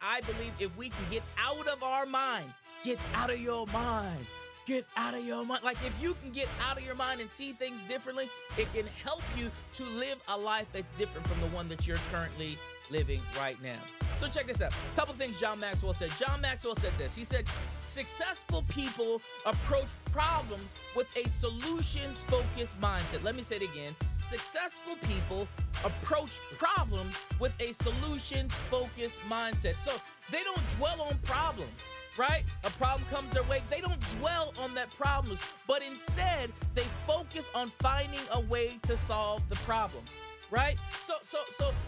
I believe if we can get out of our mind, get out of your mind, get out of your mind. Like if you can get out of your mind and see things differently, it can help you to live a life that's different from the one that you're currently living right now. So check this out. A couple things John Maxwell said. John Maxwell said this. He said, successful people approach problems with a solutions-focused mindset. Let me say it again. Successful people approach problems with a solutions-focused mindset. So they don't dwell on problems, right? A problem comes their way. They don't dwell on that problem, but instead they focus on finding a way to solve the problem. Right? So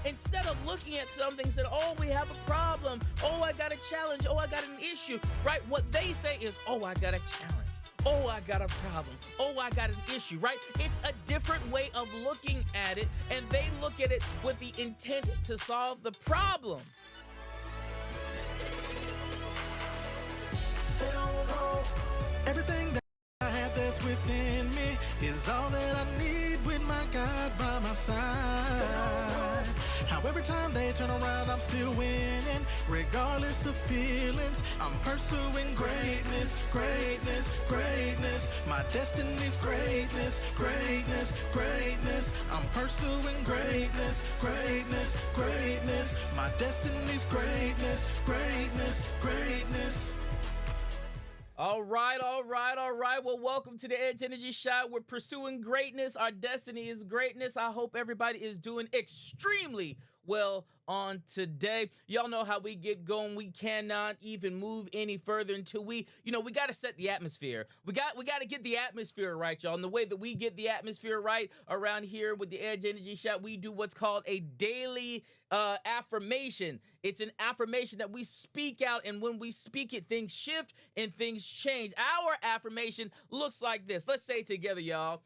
instead of looking at something and saying, oh, we have a problem, oh, I got a challenge, oh, I got an issue, right? What they say is, oh, I got a challenge, oh, I got a problem, oh, I got an issue, right? It's a different way of looking at it, and they look at it with the intent to solve the problem. They don't know everything that I have that's within me is all that I need with my God by my side. How every time they turn around, I'm still winning, regardless of feelings. I'm pursuing greatness, greatness, greatness. My destiny's greatness, greatness, greatness. I'm pursuing greatness, greatness, greatness. My destiny's greatness, greatness, greatness. All right. Well, welcome to the Edge Energy Shot. We're pursuing greatness. Our destiny is greatness. I hope everybody is doing extremely well on today. Y'all know how we get going. We cannot even move any further until we got to set the atmosphere. We got to get the atmosphere right, y'all. And the way that we get the atmosphere right around here with the Edge Energy Shot, we do what's called a daily affirmation. It's an affirmation that we speak out, and when we speak it, things shift and things change. Our affirmation looks like this. Let's say it together, y'all.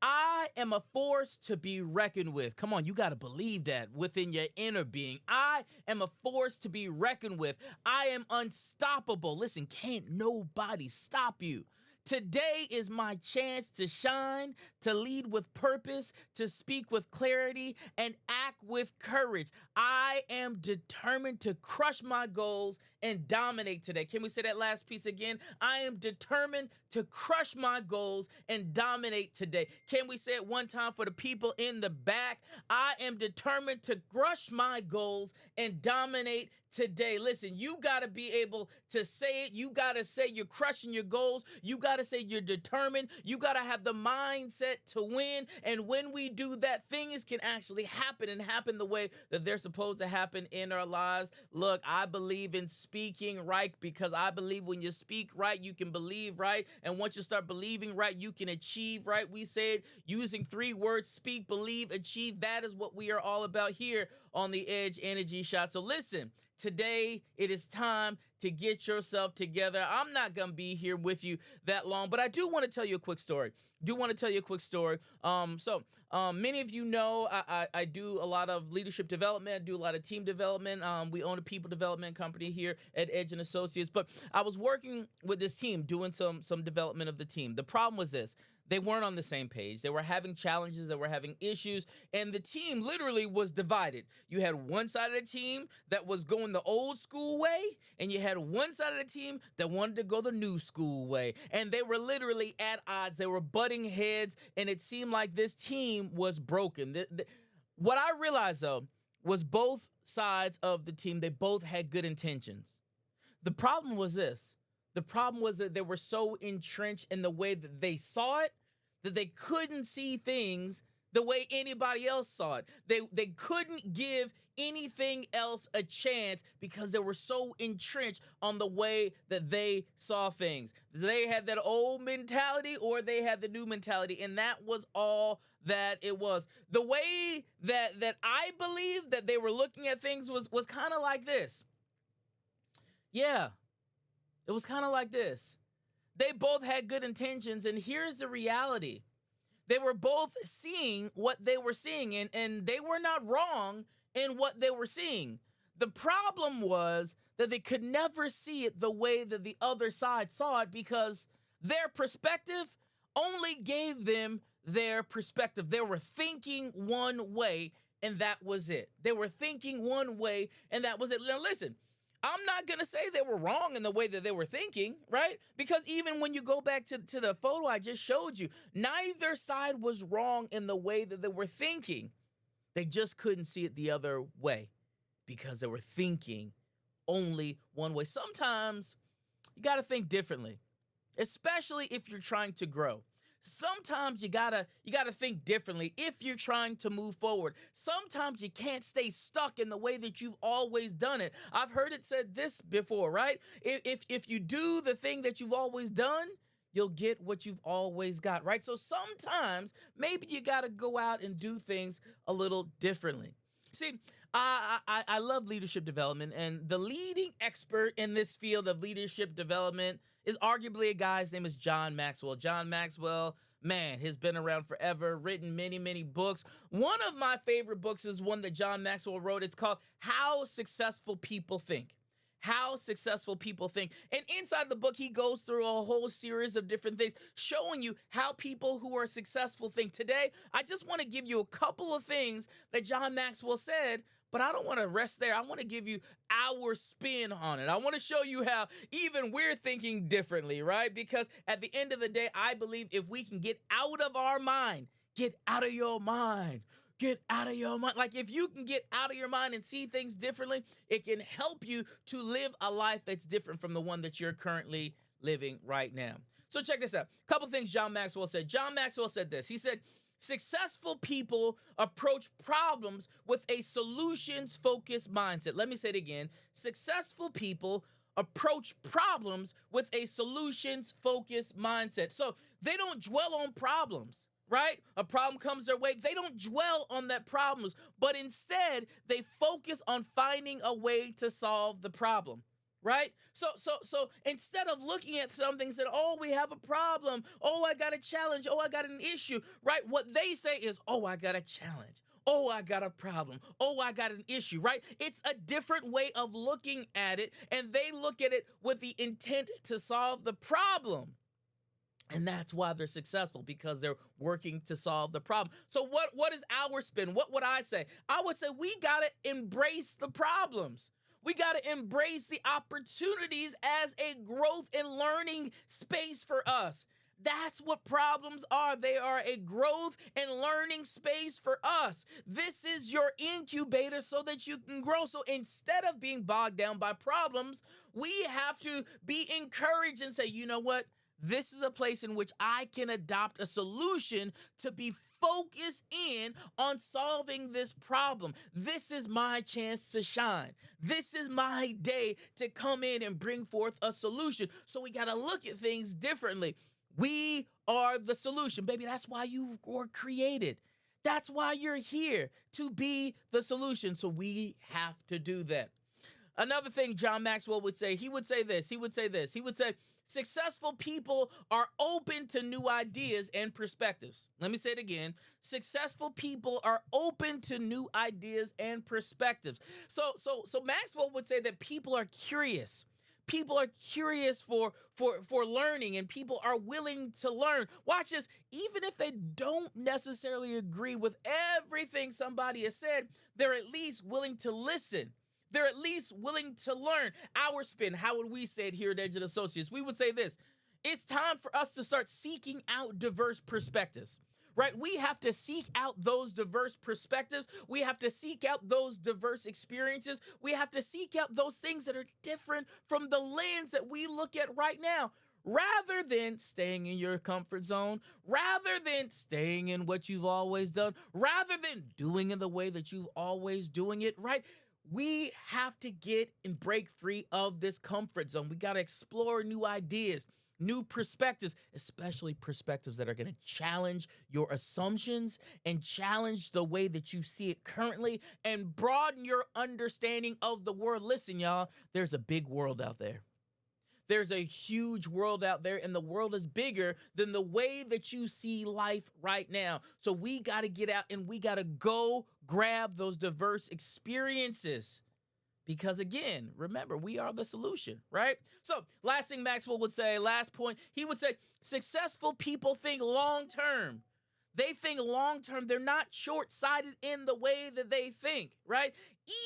I am a force to be reckoned with. Come on, you got to believe that within your inner being. I am a force to be reckoned with. I am unstoppable. Listen, can't nobody stop you. Today is my chance to shine, to lead with purpose, to speak with clarity, and act with courage. I am determined to crush my goals and dominate today. Can we say that last piece again? I am determined to crush my goals and dominate today. Can we say it one time for the people in the back? I am determined to crush my goals and dominate today. Listen, you got to be able to say it. You got to say you're crushing your goals. You got to say you're determined. You got to have the mindset to win. And when we do that, things can actually happen and happen the way that they're supposed to happen in our lives. Look, I believe in speaking right because I believe when you speak right, you can believe right. And once you start believing right, you can achieve right. We said using 3 words, speak, believe, achieve. That is what we are all about here on the Edge Energy Shot. So listen, today it is time to get yourself together. I'm not going to be here with you that long, but I do want to tell you a quick story. Many of you know I do a lot of leadership development, I do a lot of team development. We own a people development company here at Edge and Associates, but I was working with this team doing some development of the team. The problem was this. They weren't on the same page. They were having challenges. They were having issues. And the team literally was divided. You had one side of the team that was going the old school way, and you had one side of the team that wanted to go the new school way. And they were literally at odds. They were butting heads, and it seemed like this team was broken. What I realized, though, was both sides of the team, they both had good intentions. The problem was this. The problem was that they were so entrenched in the way that they saw it that they couldn't see things the way anybody else saw it. They couldn't give anything else a chance because they were so entrenched on the way that they saw things. They had that old mentality or they had the new mentality, and that was all that it was. The way that I believe that they were looking at things was kind of like this. Yeah, it was kind of like this. They both had good intentions, and here's the reality. They were both seeing what they were seeing, and they were not wrong in what they were seeing. The problem was that they could never see it the way that the other side saw it because their perspective only gave them their perspective. They were thinking one way, and that was it. They were thinking one way, and that was it. Now listen, I'm not going to say they were wrong in the way that they were thinking, right? Because even when you go back to the photo I just showed you, neither side was wrong in the way that they were thinking. They just couldn't see it the other way because they were thinking only one way. Sometimes you got to think differently, especially if you're trying to grow. Sometimes you gotta think differently if you're trying to move forward. Sometimes you can't stay stuck in the way that you've always done it. I've heard it said this before, right? If you do the thing that you've always done, you'll get what you've always got, right? So sometimes maybe you gotta go out and do things a little differently. See, I love leadership development, and the leading expert in this field of leadership development is arguably a guy. His name is John Maxwell. John Maxwell, man, has been around forever, written many, many books. One of my favorite books is one that John Maxwell wrote. It's called How Successful People Think. How Successful People Think. And inside the book, he goes through a whole series of different things, showing you how people who are successful think. Today, I just want to give you a couple of things that John Maxwell said, but I don't want to rest there. I want to give you our spin on it. I want to show you how even we're thinking differently, right? Because at the end of the day, I believe if we can get out of our mind, get out of your mind, get out of your mind. Like if you can get out of your mind and see things differently, it can help you to live a life that's different from the one that you're currently living right now. So check this out. A couple things John Maxwell said. John Maxwell said this. He said, successful people approach problems with a solutions-focused mindset. Let me say it again. Successful people approach problems with a solutions-focused mindset. So they don't dwell on problems, right? A problem comes their way. They don't dwell on that problems, but instead they focus on finding a way to solve the problem. Right? So instead of looking at something and said, oh, we have a problem. Oh, I got a challenge. Oh, I got an issue. Right? What they say is, oh, I got a challenge. Oh, I got a problem. Oh, I got an issue, right? It's a different way of looking at it, and they look at it with the intent to solve the problem. And that's why they're successful, because they're working to solve the problem. So what is our spin? What would I say? I would say we got to embrace the problems. We got to embrace the opportunities as a growth and learning space for us. That's what problems are. They are a growth and learning space for us. This is your incubator so that you can grow. So instead of being bogged down by problems, we have to be encouraged and say, you know what? This is a place in which I can adopt a solution to be focused in on solving this problem. This is my chance to shine. This is my day to come in and bring forth a solution. So we got to look at things differently. We are the solution. Baby, that's why you were created. That's why you're here, to be the solution. So we have to do that. Another thing John Maxwell would say, he would say, successful people are open to new ideas and perspectives. Let me say it again. Successful people are open to new ideas and perspectives. So Maxwell would say that people are curious. People are curious for learning, and people are willing to learn. Watch this. Even if they don't necessarily agree with everything somebody has said, they're at least willing to listen. They're at least willing to learn. Our spin, how would we say it here at Edge and Associates? We would say this. It's time for us to start seeking out diverse perspectives, right? We have to seek out those diverse perspectives. We have to seek out those diverse experiences. We have to seek out those things that are different from the lens that we look at right now. Rather than staying in your comfort zone, rather than staying in what you've always done, rather than doing it the way that you've always doing it, right? We have to get and break free of this comfort zone. We got to explore new ideas, new perspectives, especially perspectives that are going to challenge your assumptions and challenge the way that you see it currently and broaden your understanding of the world. Listen, y'all, there's a big world out there. There's a huge world out there, and the world is bigger than the way that you see life right now. So we got to get out and we got to go grab those diverse experiences. Because again, remember, we are the solution, right? So last thing Maxwell would say, last point, he would say, successful people think long-term. They think long-term. They're not short-sighted in the way that they think, right?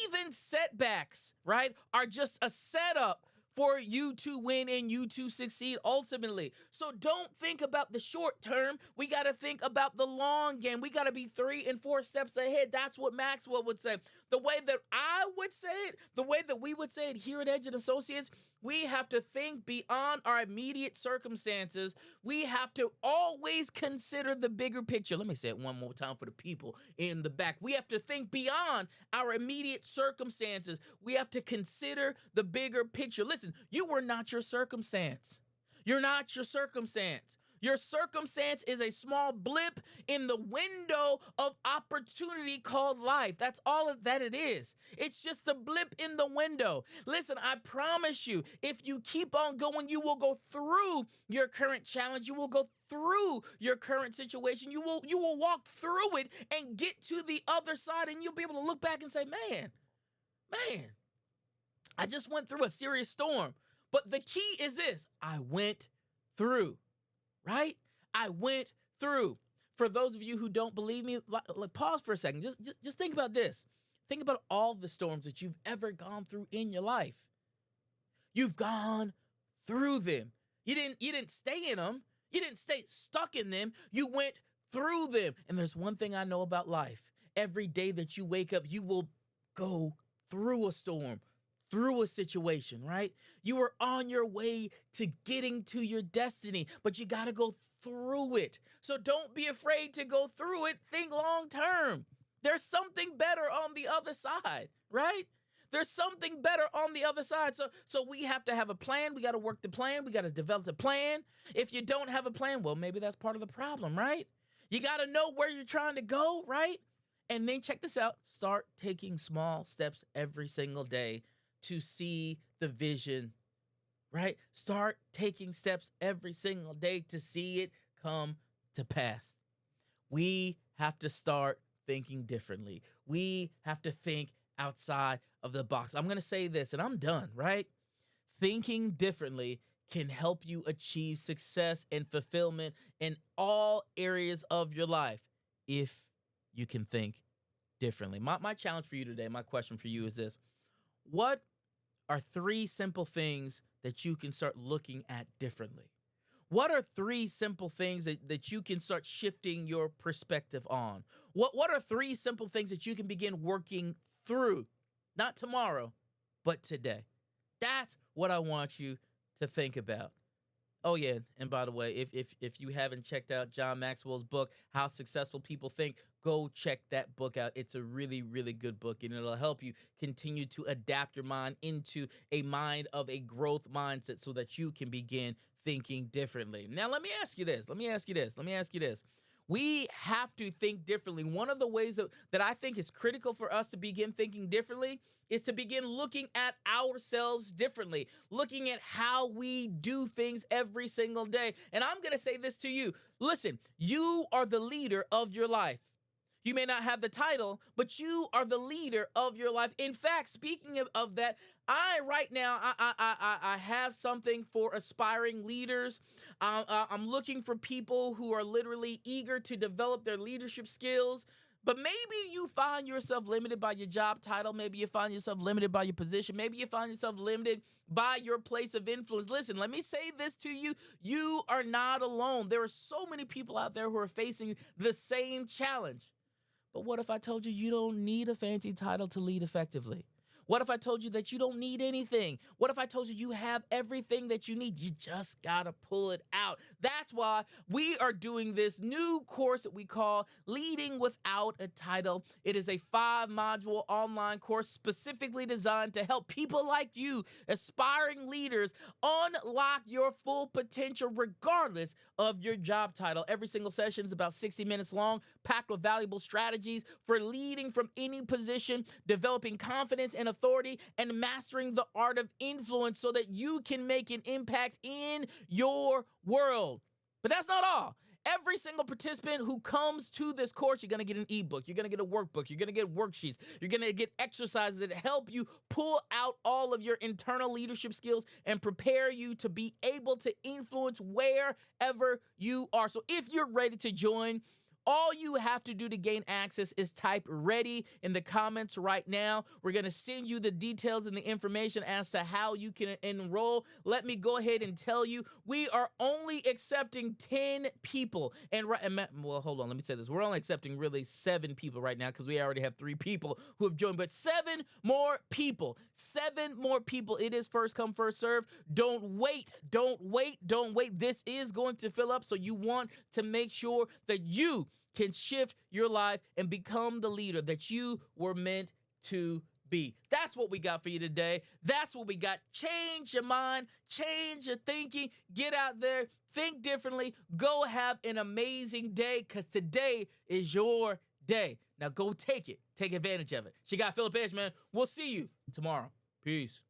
even setbacks, right, are just a setup for you to win and you to succeed ultimately. So don't think about the short term. We got to think about the long game. We got to be 3 and 4 steps ahead. That's what Maxwell would say. The way that I would say it, the way that we would say it here at Edge and Associates, we have to think beyond our immediate circumstances. We have to always consider the bigger picture. Let me say it one more time for the people in the back. We have to think beyond our immediate circumstances. We have to consider the bigger picture. Listen, you were not your circumstance. You're not your circumstance. Your circumstance is a small blip in the window of opportunity called life. That's all that it is. It's just a blip in the window. Listen, I promise you, if you keep on going, you will go through your current challenge. You will go through your current situation. You will walk through it and get to the other side, and you'll be able to look back and say, man, I just went through a serious storm. But the key is this: I went through. Right? I went through. For those of you who don't believe me, pause for a second. Just think about this. Think about all the storms that you've ever gone through in your life. You've gone through them. You didn't stay in them. You didn't stay stuck in them. You went through them. And there's one thing I know about life. Every day that you wake up, you will go through a storm, through a situation, right? You are on your way to getting to your destiny, but you got to go through it. So don't be afraid to go through it. Think long term. There's something better on the other side, right? There's something better on the other side. So we have to have a plan. We got to work the plan. We got to develop the plan. If you don't have a plan, well, maybe that's part of the problem, right? You got to know where you're trying to go, right? And then check this out. Start taking small steps every single day to see the vision, right? Start taking steps every single day to see it come to pass. We have to start thinking differently. We have to think outside of the box. I'm going to say this and I'm done, right? Thinking differently can help you achieve success and fulfillment in all areas of your life if you can think differently. My challenge for you today, my question for you is this: what are 3 simple things that you can start looking at differently? What are 3 simple things that you can start shifting your perspective on? What are 3 simple things that you can begin working through? Not tomorrow, but today. That's what I want you to think about. Oh, yeah, and by the way, if you haven't checked out John Maxwell's book, How Successful People Think, go check that book out. It's a really, really good book, and it'll help you continue to adapt your mind into a mind of a growth mindset so that you can begin thinking differently. Now, let me ask you this. We have to think differently. One of the ways that I think is critical for us to begin thinking differently is to begin looking at ourselves differently, looking at how we do things every single day. And I'm going to say this to you. Listen, you are the leader of your life. You may not have the title, but you are the leader of your life. In fact, speaking of that, right now I have something for aspiring leaders. I'm looking for people who are literally eager to develop their leadership skills. But maybe you find yourself limited by your job title. Maybe you find yourself limited by your position. Maybe you find yourself limited by your place of influence. Listen, let me say this to you. You are not alone. There are so many people out there who are facing the same challenge. But what if I told you you don't need a fancy title to lead effectively? What if I told you that you don't need anything? What if I told you you have everything that you need? You just gotta pull it out. That's why we are doing this new course that we call Leading Without a Title. It is a 5-module online course specifically designed to help people like you, aspiring leaders, unlock your full potential regardless of your job title. Every single session is about 60 minutes long, packed with valuable strategies for leading from any position, developing confidence and authority, and mastering the art of influence so that you can make an impact in your world. But that's not all. Every single participant who comes to this course, you're going to get an ebook, you're going to get a workbook, you're going to get worksheets, you're going to get exercises that help you pull out all of your internal leadership skills and prepare you to be able to influence wherever you are. So if you're ready to join All you have to do to gain access is type ready in the comments right now. We're going to send you the details and the information as to how you can enroll. Let me go ahead and tell you, we are only accepting 10 people. Well, hold on, let me say this. We're only accepting really 7 people right now because we already have 3 people who have joined, but 7 more people. 7 more people. It is first come, first serve. Don't wait. Don't wait. Don't wait. This is going to fill up, so you want to make sure that you can shift your life and become the leader that you were meant to be. That's what we got for you today. That's what we got. Change your mind, change your thinking, get out there, think differently, go have an amazing day, because today is your day. Now go take it. Take advantage of it. She got Philip Edge, man. We'll see you tomorrow. Peace.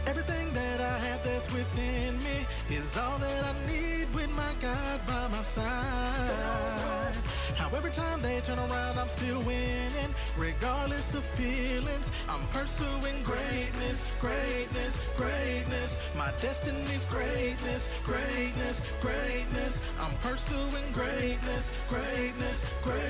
Everything that I have that's within me is all that I need with my God by my side. How every time they turn around, I'm still winning. Regardless of feelings, I'm pursuing greatness, greatness, greatness. My destiny's greatness, greatness, greatness. I'm pursuing greatness, greatness, greatness.